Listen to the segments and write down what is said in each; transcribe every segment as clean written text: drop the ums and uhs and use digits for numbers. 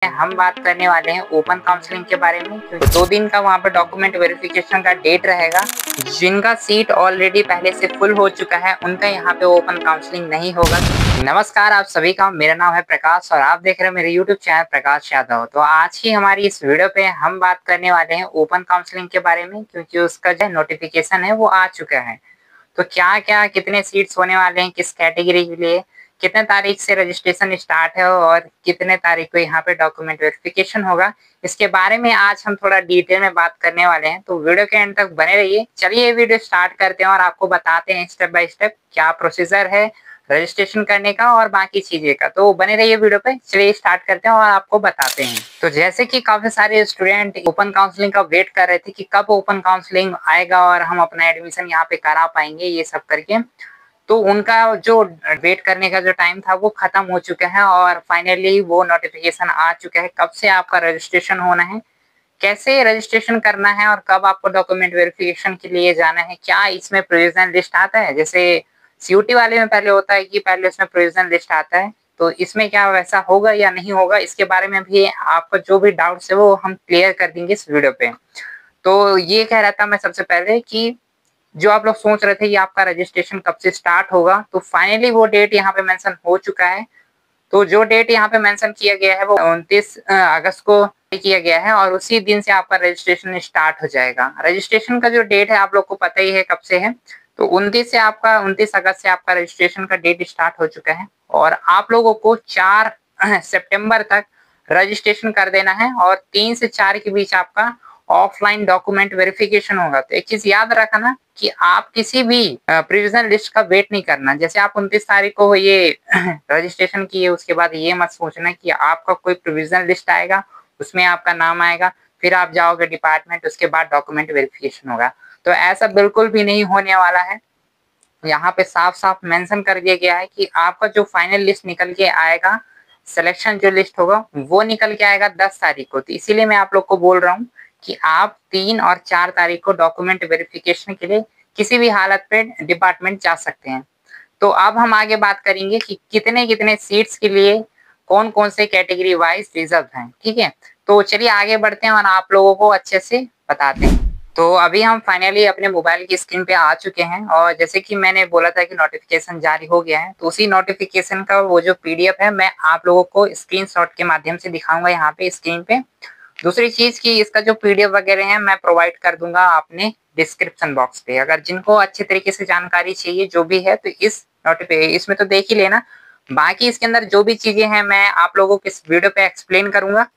हम बात करने वाले हैं ओपन काउंसलिंग के बारे में। क्योंकि 2 दिन का वहाँ पे डॉक्यूमेंट वेरिफिकेशन का डेट रहेगा। जिनका सीट ऑलरेडी पहले से फुल हो चुका है उनका यहाँ पे ओपन काउंसलिंग नहीं होगा। नमस्कार आप सभी का, मेरा नाम है प्रकाश और आप देख रहे हैं मेरे यूट्यूब चैनल प्रकाश यादव। तो आज की हमारी इस वीडियो पे हम बात करने वाले हैं ओपन काउंसलिंग के बारे में, क्योंकि उसका जो नोटिफिकेशन है वो आ चुका है। तो क्या क्या कितने सीट्स होने वाले हैं, किस कैटेगरी के लिए, कितने तारीख से रजिस्ट्रेशन स्टार्ट है और कितने तारीख को यहाँ पे डॉक्यूमेंट वेरिफिकेशन होगा, इसके बारे में आज हम थोड़ा डिटेल में बात करने वाले हैं। तो वीडियो के एंड तक बने रहिए। चलिए ये वीडियो स्टार्ट करते हैं और आपको बताते हैं स्टेप बाय स्टेप क्या प्रोसीजर है रजिस्ट्रेशन करने का और बाकी चीजें का। तो बने रहिए वीडियो पे। चलिए स्टार्ट करते हैं और आपको बताते हैं। तो जैसे कि काफी सारे स्टूडेंट ओपन काउंसलिंग का वेट कर रहे थे कि कब ओपन काउंसलिंग आएगा और हम अपना एडमिशन यहाँ पे करा पाएंगे, ये सब करके। तो उनका जो वेट करने का जो टाइम था वो खत्म हो चुका है और फाइनली वो नोटिफिकेशन आ चुका है कब से आपका रजिस्ट्रेशन होना है, कैसे रजिस्ट्रेशन करना है और कब आपको डॉक्यूमेंट वेरिफिकेशन के लिए जाना है। क्या इसमें प्रोविजन लिस्ट आता है, जैसे सीयूटी वाले में पहले होता है कि पहले उसमें प्रोविजन लिस्ट आता है, तो इसमें क्या वैसा होगा या नहीं होगा, इसके बारे में भी आपका जो भी डाउट्स है वो हम क्लियर कर देंगे इस वीडियो पे। तो ये कह रहा था मैं सबसे पहले कि जो आप लोग सोच रहे थे कि आपका रजिस्ट्रेशन कब से स्टार्ट होगा, तो फाइनली वो डेट यहाँ पे मेंशन हो चुका है। तो जो डेट यहाँ पे मेंशन किया गया है वो 29 अगस्त को किया गया है और उसी दिन से आपका रजिस्ट्रेशन स्टार्ट हो जाएगा। रजिस्ट्रेशन का जो डेट है आप लोग को पता ही है कब से है। तो 29 अगस्त से आपका रजिस्ट्रेशन का डेट स्टार्ट हो चुका है और आप लोगों को 4 सितंबर तक रजिस्ट्रेशन कर देना है और 3 से 4 के बीच आपका ऑफलाइन डॉक्यूमेंट वेरिफिकेशन होगा। तो एक चीज याद रखना कि आप किसी भी प्रोविजन लिस्ट का वेट नहीं करना। जैसे आप 29 तारीख को ये रजिस्ट्रेशन किए, उसके बाद ये मत सोचना कि आपका कोई प्रोविजन लिस्ट आएगा, उसमें आपका नाम आएगा, फिर आप जाओगे डिपार्टमेंट, उसके बाद डॉक्यूमेंट वेरिफिकेशन होगा। तो ऐसा बिल्कुल भी नहीं होने वाला है। यहाँ पे साफ साफ मेंशन कर दिया गया है कि आपका जो फाइनल लिस्ट निकल के आएगा, सिलेक्शन जो लिस्ट होगा वो निकल के आएगा 10 तारीख को। तो इसीलिए मैं आप लोग को बोल रहा हूँ कि आप 3 और 4 तारीख को डॉक्यूमेंट वेरिफिकेशन के लिए किसी भी हालत पे डिपार्टमेंट जा सकते हैं। तो अब हम आगे बात करेंगे कि कितने कितने सीट्स के लिए कौन कौन से कैटेगरी वाइज रिजर्व हैं। ठीक है, तो चलिए आगे बढ़ते हैं और आप लोगों को अच्छे से बताते हैं। तो अभी हम फाइनली अपने मोबाइल की स्क्रीन पे आ चुके हैं और जैसे कि मैंने बोला था कि नोटिफिकेशन जारी हो गया है, तो उसी नोटिफिकेशन का वो जो पीडीएफ है मैं आप लोगों को स्क्रीनशॉट के माध्यम से दिखाऊंगा यहाँ पे स्क्रीन पे। दूसरी चीज की इसका जो पीडीएफ वगैरह है मैं प्रोवाइड कर दूंगा अपने डिस्क्रिप्शन बॉक्स पे। अगर जिनको अच्छे तरीके से जानकारी चाहिए जो भी है तो इसमें तो देख ही लेना। बाकी इसके अंदर जो भी चीजें हैं मैं आप लोगों को इस वीडियो पे एक्सप्लेन करूंगा।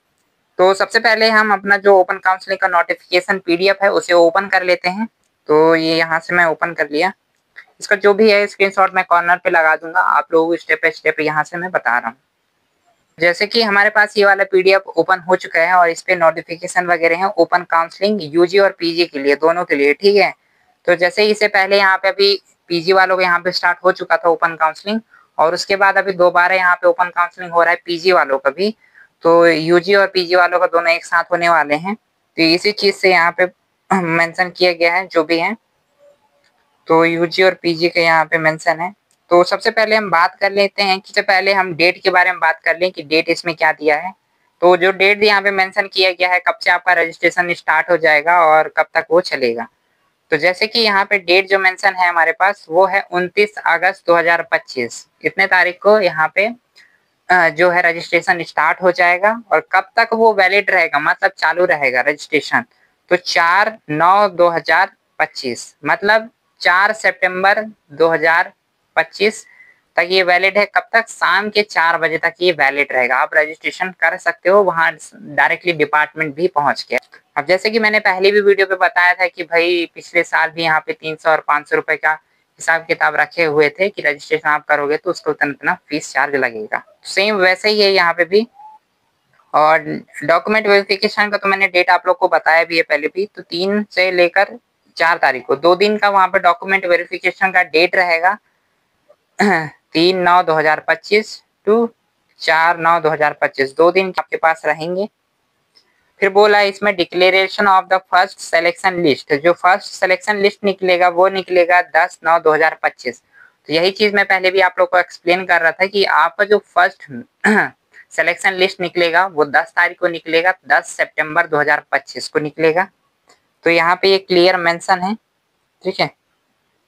तो सबसे पहले हम अपना जो ओपन काउंसलिंग का नोटिफिकेशन पीडीएफ है उसे ओपन कर लेते हैं। तो ये यहाँ से मैं ओपन कर लिया। इसका जो भी है स्क्रीनशॉट मैं कॉर्नर पे लगा दूंगा, आप लोगों को स्टेप बाय स्टेप यहाँ से मैं बता रहा हूँ। जैसे कि हमारे पास ये वाला पीडीएफ ओपन हो चुका है और इस पे नोटिफिकेशन वगैरह है ओपन काउंसलिंग यूजी और पीजी के लिए, दोनों के लिए। ठीक है, तो जैसे इससे पहले यहाँ पे अभी पीजी वालों का यहाँ पे स्टार्ट हो चुका था ओपन काउंसलिंग और उसके बाद अभी दोबारा यहाँ पे ओपन काउंसलिंग हो रहा है पीजी वालों का भी। तो यूजी और पीजी वालों का दोनों एक साथ होने वाले हैं। तो इसी चीज से यहाँ पे मेंशन किया गया है जो भी है। तो यूजी और पीजी का यहाँ पे मेंशन है। तो सबसे पहले हम बात कर लेते हैं कि सबसे पहले हम डेट के बारे में बात कर लें कि डेट इसमें क्या दिया है। तो जो डेट यहाँ पे मेंशन किया गया है कब से आपका रजिस्ट्रेशन स्टार्ट हो जाएगा और कब तक वो चलेगा। तो जैसे कि यहाँ पे डेट जो मेंशन है हमारे पास वो है 29 अगस्त 2025। इतने तारीख को यहाँ पे जो है रजिस्ट्रेशन स्टार्ट हो जाएगा और कब तक वो वैलिड रहेगा, मतलब चालू रहेगा रजिस्ट्रेशन। तो 4/9/2025 मतलब 4 सितंबर 2025 तक ये वैलिड है। कब तक? शाम के 4 बजे तक ये वैलिड रहेगा। आप रजिस्ट्रेशन कर सकते हो वहां डायरेक्टली डिपार्टमेंट भी पहुंच के। अब जैसे कि मैंने पहले भी वीडियो पे बताया था कि भाई पिछले साल भी यहाँ पे 300 और 500 रुपए का हिसाब किताब रखे हुए थे कि रजिस्ट्रेशन आप करोगे तो उसको उतना उतना फीस चार्ज लगेगा। सेम वैसे ही है यहाँ पे भी। और डॉक्यूमेंट वेरिफिकेशन का तो मैंने डेट आप लोग को बताया भी है पहले भी। तो 3 से लेकर 4 तारीख को 2 दिन का वहाँ पे डॉक्यूमेंट वेरिफिकेशन का डेट रहेगा। 3/9/2025 टू 4/9/2025 2 दिन आपके पास रहेंगे। फिर बोला इसमें declaration of the first selection list. जो फर्स्ट सिलेक्शन लिस्ट निकलेगा वो निकलेगा 10/9/2025। तो यही चीज मैं पहले भी आप लोग को एक्सप्लेन कर रहा था कि आपका जो फर्स्ट सिलेक्शन लिस्ट निकलेगा वो 10 तारीख को निकलेगा, 10 सितंबर 2025 को निकलेगा। तो यहाँ पे ये क्लियर मेंशन है, ठीक है।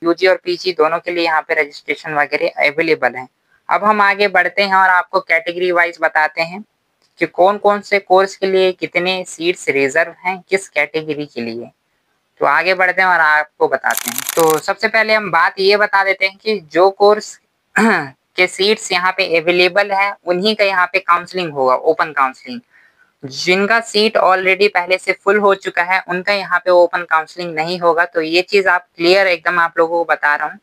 यूजी और पीजी दोनों के लिए यहाँ पे रजिस्ट्रेशन वगैरह अवेलेबल है। अब हम आगे बढ़ते हैं और आपको कैटेगरी वाइज बताते हैं कि कौन कौन से कोर्स के लिए कितने सीट्स रिजर्व हैं किस कैटेगरी के लिए। तो आगे बढ़ते हैं और आपको बताते हैं। तो सबसे पहले हम बात ये बता देते हैं कि जो कोर्स के सीट्स यहाँ पे अवेलेबल है उन्हीं का यहाँ पे काउंसलिंग होगा, ओपन काउंसलिंग। जिनका सीट ऑलरेडी पहले से फुल हो चुका है उनका यहाँ पे ओपन काउंसलिंग नहीं होगा। तो ये चीज आप क्लियर एकदम आप लोगों को बता रहा हूँ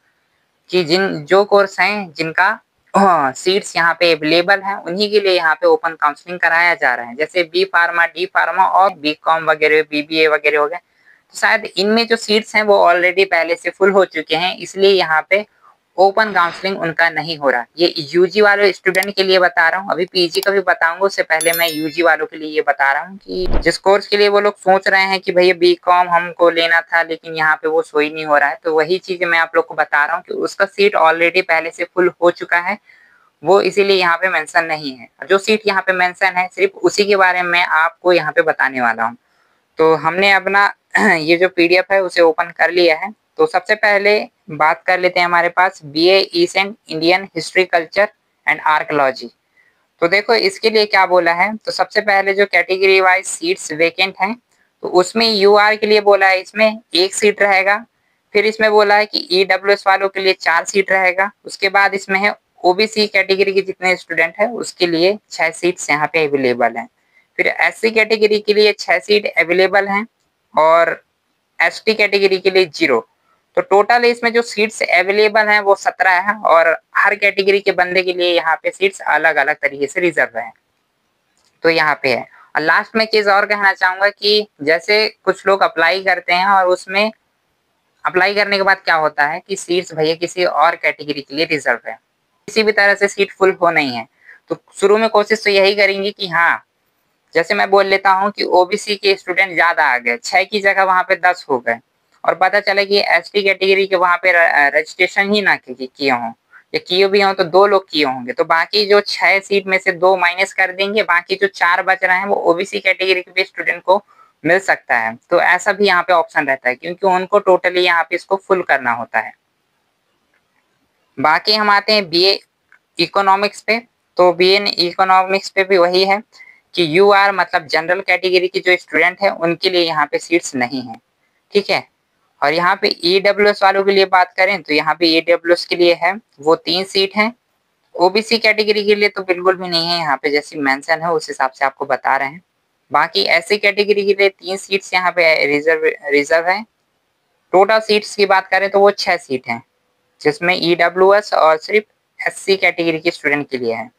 कि जो कोर्स हैं जिनका सीट्स यहाँ पे अवेलेबल हैं उन्हीं के लिए यहाँ पे ओपन काउंसलिंग कराया जा रहा है। जैसे बी फार्मा, डी फार्मा और बी कॉम वगैरह, बीबीए वगैरह हो गए। तो शायद इनमें जो सीट्स हैं वो ऑलरेडी पहले से फुल हो चुके हैं, इसलिए यहाँ पे ओपन काउंसलिंग उनका नहीं हो रहा। ये यूजी वाले स्टूडेंट के लिए बता रहा हूँ, अभी पीजी का भी बताऊंगा, उससे पहले मैं यूजी वालों के लिए ये बता रहा हूँ कि जिस कोर्स के लिए वो लोग सोच रहे हैं कि भैया बी कॉम हमको लेना था लेकिन यहाँ पे वो सोई नहीं हो रहा है, तो वही चीज मैं आप लोग को बता रहा हूँ कि उसका सीट ऑलरेडी पहले से फुल हो चुका है, वो इसीलिए यहाँ पे मेंशन नहीं है। जो सीट यहाँ पे मेंशन है सिर्फ उसी के बारे में आपको यहाँ पे बताने वाला हूँ। तो हमने अपना ये जो पीडीएफ है उसे ओपन कर लिया है। तो सबसे पहले बात कर लेते हैं हमारे पास BA east Indian history culture and archaeology. तो देखो इसके लिए क्या बोला है। तो सबसे पहले जो कैटेगरी वाइज सीट्स वेकेंट हैं तो उसमें यूआर के लिए बोला है इसमें 1 सीट रहेगा। फिर इसमें बोला है कि ईडब्ल्यूएस वालों के लिए 4 सीट रहेगा। उसके बाद इसमें है ओबीसी कैटेगरी के जितने स्टूडेंट है उसके लिए 6 सीट्स यहाँ पे अवेलेबल हैं। फिर एससी कैटेगरी के लिए 6 सीट अवेलेबल हैं और एसटी कैटेगरी के लिए 0। तो टोटल इसमें जो सीट्स अवेलेबल हैं वो 17 है और हर कैटेगरी के बंदे के लिए यहाँ पे सीट्स अलग अलग तरीके से रिजर्व है। तो यहाँ पे है। और लास्ट में चीज और कहना चाहूंगा कि जैसे कुछ लोग अप्लाई करते हैं और उसमें अप्लाई करने के बाद क्या होता है कि सीट्स भैया किसी और कैटेगरी के लिए रिजर्व है, किसी भी तरह से सीट फुल हो नहीं है। तो शुरू में कोशिश तो यही करेंगे कि हाँ, जैसे मैं बोल लेता हूँ कि ओबीसी के स्टूडेंट ज्यादा आ गए, 6 की जगह वहां पे 10 हो गए और पता चला कि एसटी कैटेगरी के वहां पे रजिस्ट्रेशन ही ना किए हों या किए भी हों तो 2 लोग किए होंगे, तो बाकी जो 6 सीट में से 2 माइनस कर देंगे, बाकी जो 4 बच रहे हैं वो ओबीसी कैटेगरी के स्टूडेंट को मिल सकता है। तो ऐसा भी यहाँ पे ऑप्शन रहता है क्योंकि उनको टोटली यहाँ पे इसको फुल करना होता है। बाकी हम आते हैं बीए इकोनॉमिक्स पे। तो बीए इकोनॉमिक्स पे भी वही है कि यूआर मतलब जनरल कैटेगरी के जो स्टूडेंट है उनके लिए यहाँ पे सीट्स नहीं है, ठीक है। और यहाँ पे ईडब्ल्यूएस वालों के लिए बात करें तो यहाँ पे ईडब्ल्यूएस के लिए है वो 3 सीट हैं। ओबीसी कैटेगरी के लिए तो बिल्कुल भी नहीं है, यहाँ पे जैसी मेंशन है उस हिसाब से आपको बता रहे हैं। बाकी एससी कैटेगरी के लिए 3 सीट्स यहाँ पे रिजर्व है। टोटल सीट्स की बात करें तो वो 6 सीट हैं जिसमें ईडब्ल्यूएस और सिर्फ एससी कैटेगरी के स्टूडेंट के लिए है।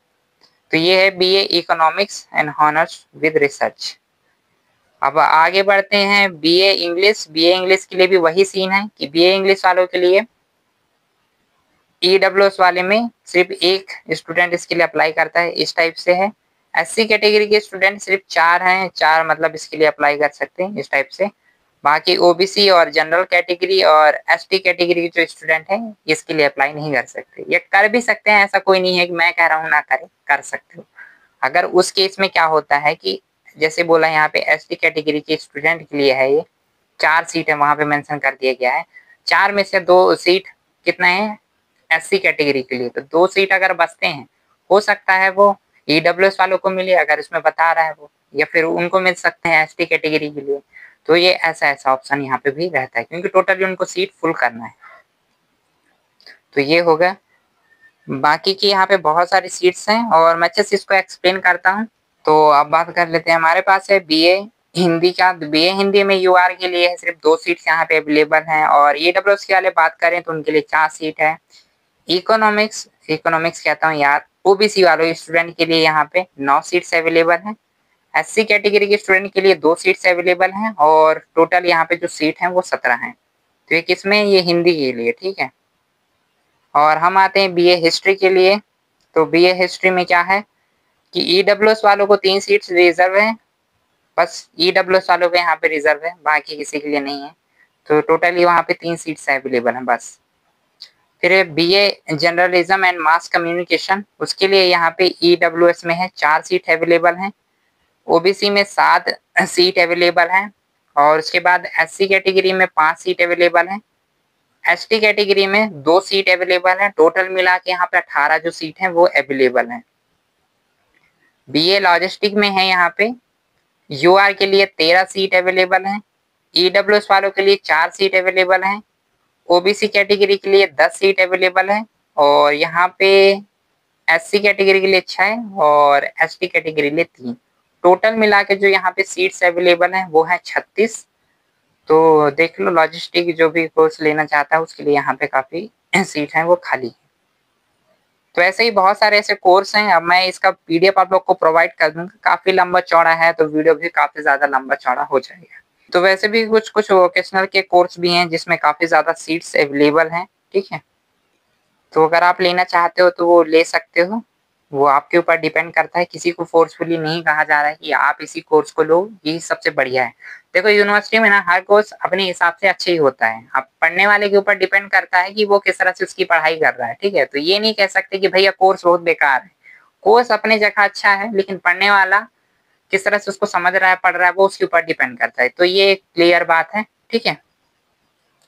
तो ये है BA economics and honours with research. अब आगे बढ़ते हैं बीए इंग्लिश। बीए इंग्लिश के लिए भी वही सीन है कि बीए इंग्लिश वालों के लिए ईडब्ल्यूएस वाले में सिर्फ 1 स्टूडेंट इसके लिए अप्लाई करता है, इस टाइप से है। एससी कैटेगरी के स्टूडेंट सिर्फ 4 हैं, 4 मतलब इसके लिए अप्लाई कर सकते हैं, इस टाइप से। बाकी ओबीसी और जनरल कैटेगरी और एसटी कैटेगरी के जो स्टूडेंट हैं इसके लिए अप्लाई नहीं कर सकते, या कर भी सकते हैं, ऐसा कोई नहीं है कि मैं कह रहा हूँ ना करें, कर सकते हो। अगर उस केस में क्या होता है कि जैसे बोला यहाँ पे एसटी कैटेगरी के स्टूडेंट के लिए है ये 4 सीट है, वहां पे मेंशन कर दिया गया है। 4 में से 2 सीट कितना है एससी कैटेगरी के लिए, तो 2 सीट अगर बचते हैं हो सकता है वो ईडब्ल्यूएस वालों को मिले अगर इसमें बता रहा है वो, या फिर उनको मिल सकते हैं एसटी कैटेगरी के लिए। तो ये ऐसा ऑप्शन यहाँ पे भी रहता है क्योंकि टोटली उनको सीट फुल करना है। तो ये होगा। बाकी की यहाँ पे बहुत सारी सीट्स हैं और मैं अच्छे से इसको एक्सप्लेन करता हूँ। तो अब बात कर लेते हैं, हमारे पास है बीए हिंदी का। बीए हिंदी में यूआर के लिए है सिर्फ 2 सीट्स यहाँ पे अवेलेबल हैं और ईडब्ल्यूएस के वाले बात करें तो उनके लिए 4 सीट है। इकोनॉमिक्स कहता हूँ यार, ओबीसी वालों स्टूडेंट के लिए यहाँ पे 9 सीट्स अवेलेबल हैं। एससी कैटेगरी के स्टूडेंट के लिए 2 सीट्स अवेलेबल हैं और टोटल यहाँ पे जो सीट हैं वो 17 हैं। तो ये किसमें, ये हिंदी के लिए, ठीक है। और हम आते हैं बीए हिस्ट्री के लिए। तो बीए हिस्ट्री में क्या है कि ईडब्ल्यूएस वालों को 3 सीट्स रिजर्व है, बस ईडब्ल्यूएस वालों को यहाँ पे रिजर्व है, बाकी किसी के लिए नहीं है। तो टोटली वहाँ पे 3 सीट्स अवेलेबल हैं बस। फिर BA journalism and mass communication, उसके लिए यहाँ पे EWS में है 4 सीट अवेलेबल हैं। ओबीसी में 7 सीट अवेलेबल हैं और उसके बाद SC कैटेगरी में 5 सीट अवेलेबल हैं। ST कैटेगरी में 2 सीट अवेलेबल हैं। टोटल मिला के यहाँ पे 18 जो सीट हैं वो अवेलेबल हैं। बीए लॉजिस्टिक में है यहाँ पे UR के लिए 13 सीट अवेलेबल हैं। EWS वालों के लिए 4 सीट अवेलेबल हैं। ओबीसी कैटेगरी के लिए 10 सीट अवेलेबल है और यहाँ पे SC कैटेगरी के लिए 6 और ST कैटेगरी के लिए 3। टोटल मिला के जो यहाँ पे सीट्स अवेलेबल हैं वो है 36। तो देख लो, लॉजिस्टिक जो भी कोर्स लेना चाहता है उसके लिए यहाँ पे काफी सीट हैं वो खाली है। तो ऐसे ही बहुत सारे ऐसे कोर्स हैं। अब मैं इसका PDF आप लोग को प्रोवाइड कर दूंगा। काफी लंबा चौड़ा है तो वीडियो भी काफी ज्यादा लंबा चौड़ा हो जाएगा। तो वैसे भी कुछ वोकेशनल के कोर्स भी हैं जिसमें काफी ज्यादा सीट्स अवेलेबल हैं, ठीक है। तो अगर आप लेना चाहते हो तो वो ले सकते हो, वो आपके ऊपर डिपेंड करता है। किसी को फोर्सफुली नहीं कहा जा रहा है कि आप इसी कोर्स को लो, यही सबसे बढ़िया है। देखो यूनिवर्सिटी में ना हर कोर्स अपने हिसाब से अच्छा ही होता है। अब पढ़ने वाले के ऊपर डिपेंड करता है कि वो किस तरह से उसकी पढ़ाई कर रहा है, ठीक है। तो ये नहीं कह सकते कि भैया कोर्स बहुत बेकार है। कोर्स अपने जगह अच्छा है, लेकिन पढ़ने वाला किस तरह से उसको समझ रहा है, पढ़ रहा है, वो उसके ऊपर डिपेंड करता है। तो ये एक क्लियर बात है, ठीक है।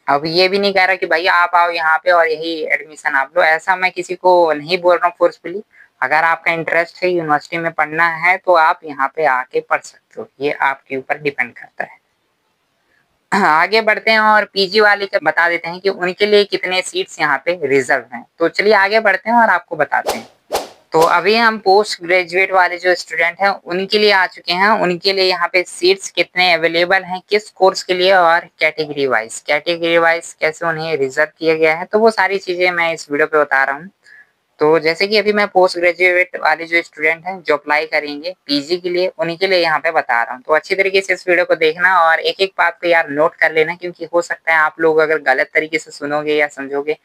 अब ये भी नहीं कह रहा कि भैया आप आओ यहाँ पे और यही एडमिशन आप लो, ऐसा मैं किसी को नहीं बोल रहा हूँ फोर्सफुली। अगर आपका इंटरेस्ट है यूनिवर्सिटी में पढ़ना है तो आप यहाँ पे आके पढ़ सकते हो, ये आपके ऊपर डिपेंड करता है। आगे बढ़ते हैं और पीजी वाले का बता देते हैं कि उनके लिए कितने सीट्स यहाँ पे रिजर्व हैं। तो चलिए आगे बढ़ते हैं और आपको बताते हैं। तो अभी हम पोस्ट ग्रेजुएट वाले जो स्टूडेंट हैं उनके लिए आ चुके हैं। उनके लिए यहाँ पे सीट्स कितने अवेलेबल हैं, किस कोर्स के लिए और कैटेगरी वाइज कैसे उन्हें रिजर्व किया गया है, तो वो सारी चीजें मैं इस वीडियो पे बता रहा हूँ। तो जैसे कि अभी मैं पोस्ट ग्रेजुएट वाले जो स्टूडेंट हैं जो अप्लाई करेंगे पीजी के लिए, उन्हीं के लिए यहाँ पे बता रहा हूँ। तो अच्छी तरीके से इस वीडियो को देखना और एक एक बात को यार नोट कर लेना, क्योंकि हो सकता है आप लोग अगर गलत तरीके से सुनोगे या समझोगे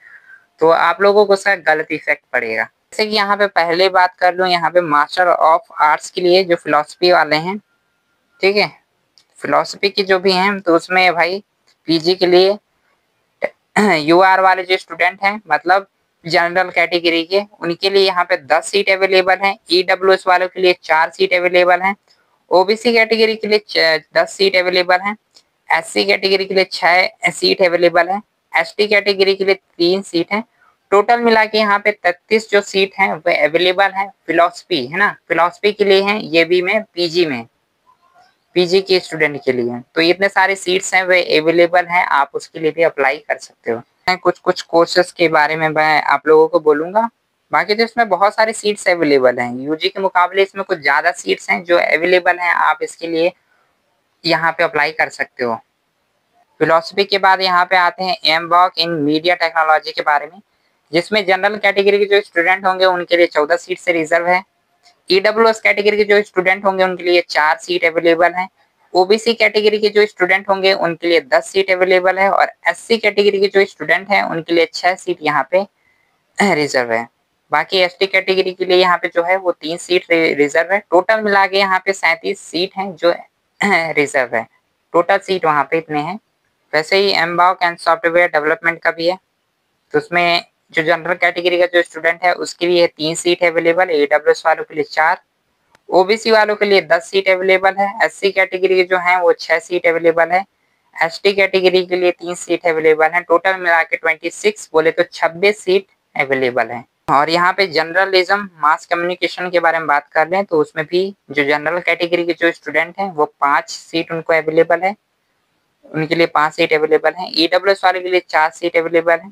तो आप लोगों को उसका गलत इफेक्ट पड़ेगा। जैसे कि यहाँ पे पहले बात कर लूँ, यहाँ पे मास्टर ऑफ आर्ट्स के लिए जो फिलोसफी वाले हैं, ठीक है, फिलोसफी की जो भी हैं, तो उसमें भाई पीजी के लिए यूआर वाले जो स्टूडेंट हैं, मतलब जनरल कैटेगरी के, उनके लिए यहाँ पे 10 सीट अवेलेबल हैं। ईडब्ल्यूएस वालों के लिए 4 सीट अवेलेबल हैं। ओबीसी कैटेगरी के लिए 10 सीट अवेलेबल हैं। SC कैटेगरी के लिए 6 सीट अवेलेबल है। ST कैटेगरी के लिए 3 सीट है। टोटल मिला के यहाँ पे 33 जो सीट हैं वो अवेलेबल है। फिलोसफी है ना, फिलोसफी के लिए है, ये भी में पीजी के स्टूडेंट के लिए। तो इतने सारे सीट्स हैं वे अवेलेबल हैं, आप उसके लिए भी अप्लाई कर सकते हो। कुछ कोर्सेस के बारे में मैं आप लोगों को बोलूंगा। बाकी तो इसमें बहुत सारे सीट्स अवेलेबल हैं, यूजी के मुकाबले इसमें कुछ ज्यादा सीट्स हैं जो अवेलेबल हैं, आप इसके लिए यहाँ पे अप्लाई कर सकते हो। फिलोसफी के बाद यहाँ पे आते हैं एमबॉक इन मीडिया टेक्नोलॉजी के बारे में, जिसमें जनरल कैटेगरी के जो स्टूडेंट होंगे उनके लिए 14 सीट से रिजर्व है। ईडब्ल्यूएस कैटेगरी के जो स्टूडेंट होंगे उनके लिए 4 सीट अवेलेबल है। ओबीसी कैटेगरी के जो स्टूडेंट होंगे उनके लिए 10 सीट अवेलेबल है और एससी कैटेगरी के जो स्टूडेंट हैं उनके लिए 6 सीट यहाँ पे रिजर्व है। बाकी एसटी कैटेगरी के लिए यहाँ पे जो है वो 3 सीट रिजर्व है। टोटल मिला के यहाँ पे 37 सीट हैं जो रिजर्व है। टोटल सीट वहाँ पे इतने हैं। वैसे ही एमबॉक एंड सॉफ्टवेयर डेवलपमेंट का भी है, तो उसमें जो जनरल कैटेगरी का जो स्टूडेंट है उसके लिए 3 सीट अवेलेबल है। ईडब्ल्यूएस वालों के लिए 4, ओबीसी वालों के लिए 10 सीट अवेलेबल है। एससी कैटेगरी के जो हैं वो 6 सीट अवेलेबल है। एसटी कैटेगरी के लिए 3 सीट अवेलेबल है। टोटल मिला के 26 बोले तो 26 सीट अवेलेबल है। और यहाँ पे जर्नलिज्म मास कम्युनिकेशन के बारे में बात कर लें तो उसमें भी जो जनरल कैटेगरी के जो स्टूडेंट हैं वो 5 सीट उनको अवेलेबल है, उनके लिए 5 सीट अवेलेबल है। ईडब्ल्यूएस वाले के लिए 4 सीट अवेलेबल है।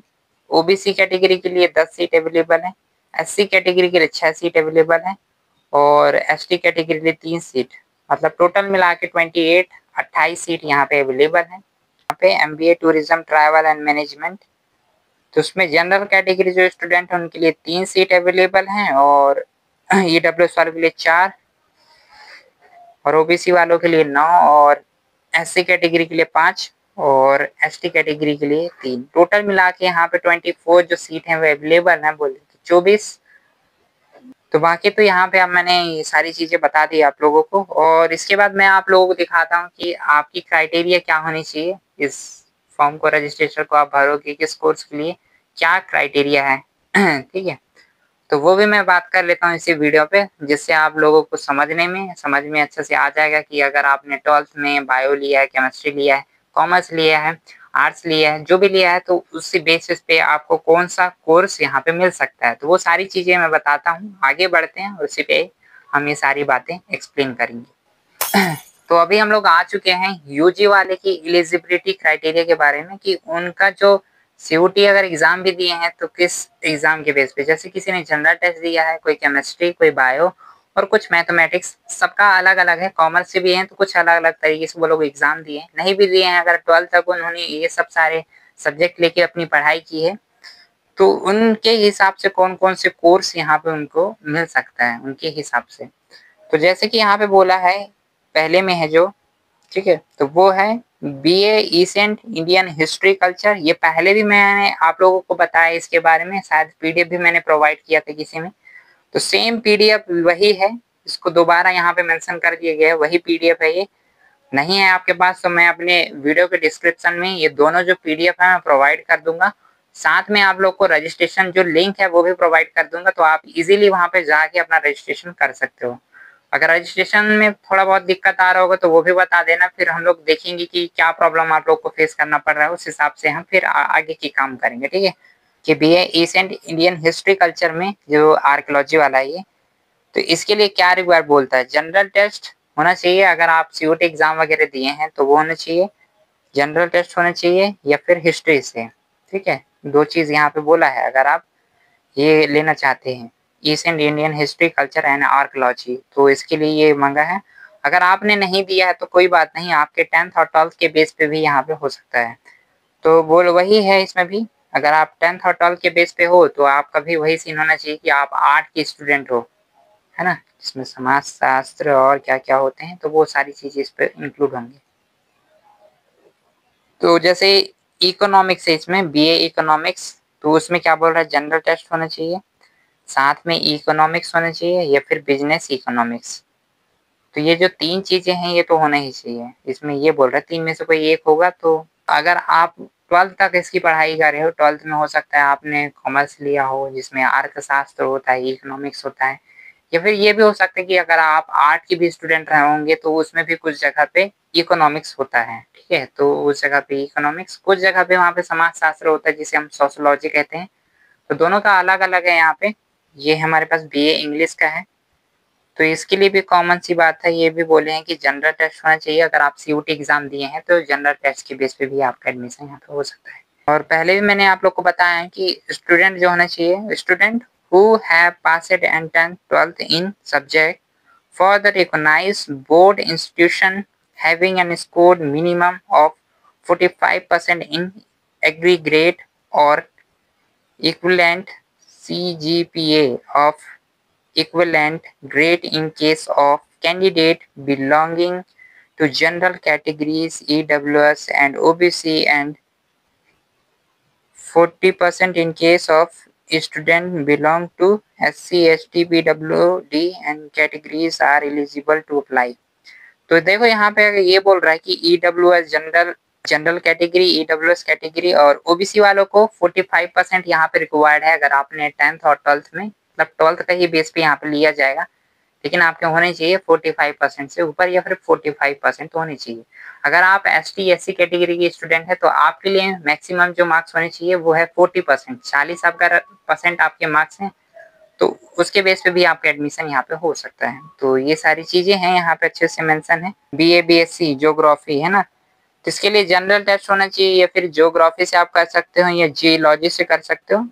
ओबीसी कैटेगरी के लिए 10 सीट अवेलेबल है। एससी कैटेगरी के लिए 6 सीट अवेलेबल है और एसटी कैटेगरी के लिए 3 सीट, मतलब टोटल मिला के 28 सीट यहाँ पे अवेलेबल है। यहाँ पे MBA tourism travel and management, तो उसमें जनरल कैटेगरी जो स्टूडेंट है उनके लिए 3 सीट अवेलेबल हैं और ईडब्ल्यूएस वालों के लिए 4 और ओबीसी वालों के लिए 9 और एससी कैटेगरी के लिए 5 और एसटी कैटेगरी के लिए 3। टोटल मिला के यहाँ पे 24 जो सीट हैं वो अवेलेबल हैं, बोले 24। तो बाकी तो यहाँ पे अब मैंने ये सारी चीजें बता दी आप लोगों को, और इसके बाद मैं आप लोगों को दिखाता हूँ कि आपकी क्राइटेरिया क्या होनी चाहिए इस फॉर्म को, रजिस्ट्रेशन को आप भरोगे किस कोर्स के लिए, क्या क्राइटेरिया है ठीक है, तो वो भी मैं बात कर लेता हूँ इसी वीडियो पे, जिससे आप लोगों को समझ में अच्छे से आ जाएगा कि अगर आपने 12th में बायो लिया है, केमिस्ट्री लिया है, कॉमर्स लिया है, आर्ट्स लिया है, जो भी लिया है, तो उसी बेसिस पे आपको कौन सा कोर्स यहाँ पे मिल सकता है। तो वो सारी चीजें मैं बताता हूँ, आगे बढ़ते हैं, उसी पे हम ये सारी बातें एक्सप्लेन करेंगे। तो अभी हम लोग आ चुके हैं यूजी वाले की एलिजिबिलिटी क्राइटेरिया के बारे में, कि उनका जो सीयूटी अगर एग्जाम भी दिए हैं तो किस एग्जाम के बेस पे, जैसे किसी ने जनरल टेस्ट दिया है, कोई केमिस्ट्री, कोई बायो और कुछ मैथमेटिक्स, सबका अलग अलग है। कॉमर्स से भी हैं तो कुछ अलग अलग तरीके से वो लोग एग्जाम दिए, नहीं भी दिए हैं, अगर 12th तक उन्होंने ये सब सारे सब्जेक्ट लेके अपनी पढ़ाई की है, तो उनके हिसाब से कौन कौन से कोर्स यहाँ पे उनको मिल सकता है उनके हिसाब से। तो जैसे कि यहाँ पे बोला है, पहले में है जो, ठीक है, तो वो है बीए ईसेंट इंडियन हिस्ट्री कल्चर। ये पहले भी मैंने आप लोगों को बताया इसके बारे में, शायद पीडीएफ भी मैंने प्रोवाइड किया था किसी में, तो सेम पीडीएफ वही है, इसको दोबारा यहाँ पे मेंशन कर दिया गया है, वही पीडीएफ है। ये नहीं है आपके पास तो मैं अपने वीडियो के डिस्क्रिप्शन में ये दोनों जो पीडीएफ है मैं प्रोवाइड कर दूंगा, साथ में आप लोग को रजिस्ट्रेशन जो लिंक है वो भी प्रोवाइड कर दूंगा, तो आप इजीली वहां पे जाके अपना रजिस्ट्रेशन कर सकते हो। अगर रजिस्ट्रेशन में थोड़ा बहुत दिक्कत आ रहा होगा तो वो भी बता देना, फिर हम लोग देखेंगे कि क्या प्रॉब्लम आप लोग को फेस करना पड़ रहा है, उस हिसाब से हम फिर आगे की काम करेंगे, ठीक है। कि BA ancient Indian history culture में जो आर्कियोलॉजी वाला है ये, तो इसके लिए क्या रिक्वायर बोलता है, जनरल टेस्ट होना चाहिए, अगर आप सीयूटी एग्जाम वगैरह दिए हैं तो वो होना चाहिए, जनरल टेस्ट होना चाहिए, या फिर हिस्ट्री से, ठीक है। दो चीज यहाँ पे बोला है, अगर आप ये लेना चाहते हैं Asian Indian history culture and archaeology, तो इसके लिए ये मांगा है। अगर आपने नहीं दिया है तो कोई बात नहीं, आपके 10th और 12th के बेस पे भी यहाँ पे हो सकता है, तो बोल वही है इसमें भी। अगर आप 10th और 12th के बेस पे हो तो आपका भी वही सीन होना चाहिए कि आप आर्ट की स्टूडेंट हो, है ना, जिसमें समाज शास्त्र और क्या क्या होते हैं, तो वो सारी चीजें इस पे इंक्लूड होंगी। तो जैसे इकोनॉमिक्स है, इसमें बीए इकोनॉमिक्स, तो उसमें क्या बोल रहा है, जनरल टेस्ट होना चाहिए, साथ में इकोनॉमिक्स होना चाहिए, या फिर बिजनेस इकोनॉमिक्स। तो ये जो तीन चीजें हैं ये तो होना ही चाहिए, इसमें ये बोल रहा है तीन में से कोई एक होगा। तो अगर आप 12th तक इसकी पढ़ाई कर रहे हो, 12th में हो सकता है आपने कॉमर्स लिया हो जिसमें अर्थशास्त्र होता है, इकोनॉमिक्स होता है, या फिर ये भी हो सकता है कि अगर आप आर्ट के भी स्टूडेंट रहे होंगे तो उसमें भी कुछ जगह पे इकोनॉमिक्स होता है, ठीक है। तो उस जगह पे इकोनॉमिक्स, कुछ जगह पे वहाँ पे समाज शास्त्र होता है जिसे हम सोशियोलॉजी कहते हैं, तो दोनों का अलग अलग है यहाँ पे। ये हमारे पास बीए इंग्लिश का है, तो इसके लिए भी कॉमन सी बात है, ये भी बोले हैं कि जनरल टेस्ट होना चाहिए, अगर आप सीयूटी एग्जाम दिए हैं तो जनरल टेस्ट के बेस पे भी आपका एडमिशन यहाँ पे हो सकता है। और पहले भी मैंने आप लोग को बताया है कि स्टूडेंट जो होना चाहिए, student who have passed and 10th 12th in subject for the recognized board institution having an scored minimum of 45% in aggregate or equivalent CGPA of equivalent grade in case of candidate belonging to general categories EWS and OBC, and 40% in case of student belong to SC, ST, PWD and categories are eligible to apply। तो देखो यहाँ पे ये बोल रहा है कि EWS general category, EWS category और OBC वालों को 45% यहाँ पे रिक्वायर्ड है, अगर आपने 10th और 12th में, मतलब 12th का ही बेस पे यहाँ पे लिया जाएगा, लेकिन आपके होने चाहिए 45% से ऊपर, या फिर 45% होने चाहिए। अगर आप ST SC कैटेगरी के स्टूडेंट है तो आपके लिए मैक्सिमम जो मार्क्स होने चाहिए वो है 40%, 40 आपका परसेंट आपके मार्क्स हैं, तो उसके बेस पे भी आपका एडमिशन यहाँ पे हो सकता है। तो ये सारी चीजें हैं यहाँ पे अच्छे से मेंशन है। BA BSc ज्योग्राफी है ना, तो इसके लिए जनरल टेस्ट होना चाहिए, या फिर ज्योग्राफी से आप कर सकते हो, या जियोलॉजी से कर सकते हो।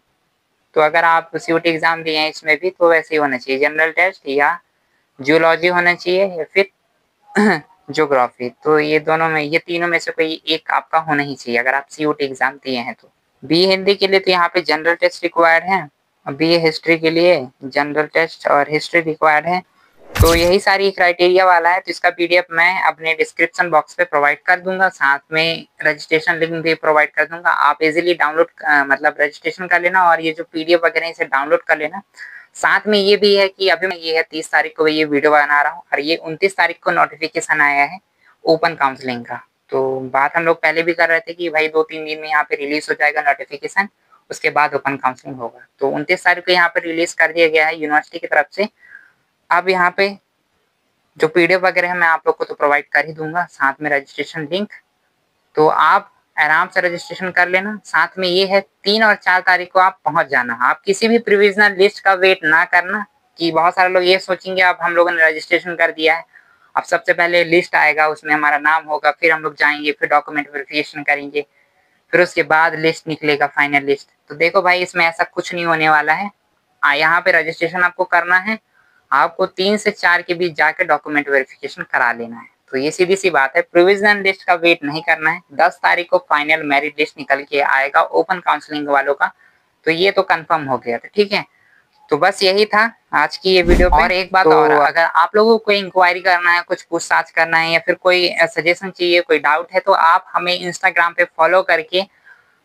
तो अगर आप सीयूटी एग्जाम दिए हैं इसमें भी तो वैसे ही होना चाहिए, जनरल टेस्ट या जियोलॉजी होना चाहिए, या फिर ज्योग्राफी। तो ये दोनों में, ये तीनों में से कोई एक आपका होना ही चाहिए अगर आप सीयूटी एग्जाम दिए हैं तो। बी हिंदी के लिए तो यहाँ पे जनरल टेस्ट रिक्वायर्ड है, और बी हिस्ट्री के लिए जनरल टेस्ट और हिस्ट्री रिक्वायर्ड है। तो यही सारी क्राइटेरिया वाला है, तो इसका पीडीएफ मैं अपने डिस्क्रिप्शन बॉक्स पे प्रोवाइड कर दूंगा, साथ में रजिस्ट्रेशन लिंक भी प्रोवाइड कर दूंगा। आप इजीली डाउनलोड मतलब रजिस्ट्रेशन कर लेना, और ये जो पीडीएफ वगैरह इसे डाउनलोड कर लेना। साथ में ये भी है कि अभी मैं, ये है 30 तारीख को ये वीडियो बना रहा हूँ, और ये 29 तारीख को नोटिफिकेशन आया है ओपन काउंसलिंग का। तो बात हम लोग पहले भी कर रहे थे कि भाई 2-3 दिन में यहाँ पे रिलीज हो जाएगा नोटिफिकेशन, उसके बाद ओपन काउंसलिंग होगा। तो 29 तारीख को यहाँ पे रिलीज कर दिया गया है यूनिवर्सिटी की तरफ से। अब यहाँ पे जो पीडीएफ वगैरह है मैं आप लोग को तो प्रोवाइड कर ही दूंगा, साथ में रजिस्ट्रेशन लिंक, तो आप आराम से रजिस्ट्रेशन कर लेना। साथ में ये है 3 और 4 तारीख को आप पहुंच जाना। आप किसी भी प्रोविजनल लिस्ट का वेट ना करना, कि बहुत सारे लोग ये सोचेंगे अब हम लोगों ने रजिस्ट्रेशन कर दिया है, अब सबसे पहले लिस्ट आएगा उसमें हमारा नाम होगा, फिर हम लोग जाएंगे, फिर डॉक्यूमेंट वेरिफिकेशन करेंगे, फिर उसके बाद लिस्ट निकलेगा फाइनल लिस्ट। तो देखो भाई इसमें ऐसा कुछ नहीं होने वाला है। यहाँ पे रजिस्ट्रेशन आपको करना है, आपको 3 से 4 के बीच जाकर डॉक्यूमेंट वेरिफिकेशन करा लेना है। तो ये सीधी सी बात है, प्रोविजनल लिस्ट का वेट नहीं करना है। 10 तारीख को फाइनल मेरिट लिस्ट निकल के आएगा ओपन काउंसलिंग वालों का, तो ये तो कंफर्म हो गया था, ठीक है। तो बस यही था आज की ये वीडियो पे। और एक बात और, अगर आप लोगों को कोई इंक्वायरी करना है, कुछ पूछताछ करना है या फिर कोई सजेशन चाहिए, कोई डाउट है, तो आप हमें इंस्टाग्राम पे फॉलो करके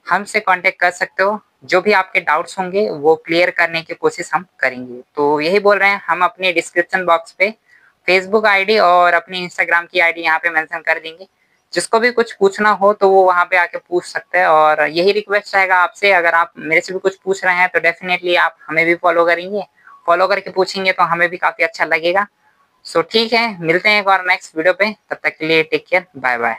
हमसे कांटेक्ट कर सकते हो। जो भी आपके डाउट्स होंगे वो क्लियर करने की कोशिश हम करेंगे। तो यही बोल रहे हैं, हम अपने डिस्क्रिप्शन बॉक्स पे फेसबुक आईडी और अपनी इंस्टाग्राम की आईडी यहाँ पे मेंशन कर देंगे। जिसको भी कुछ पूछना हो तो वो वहाँ पे आके पूछ सकते हैं। और यही रिक्वेस्ट रहेगा आपसे, अगर आप मेरे से भी कुछ पूछ रहे हैं तो डेफिनेटली आप हमें भी फॉलो करेंगे, फॉलो करके पूछेंगे तो हमें भी काफी अच्छा लगेगा। सो ठीक है, मिलते हैं एक बार नेक्स्ट वीडियो पे, तब तक के लिए टेक केयर, बाय बाय।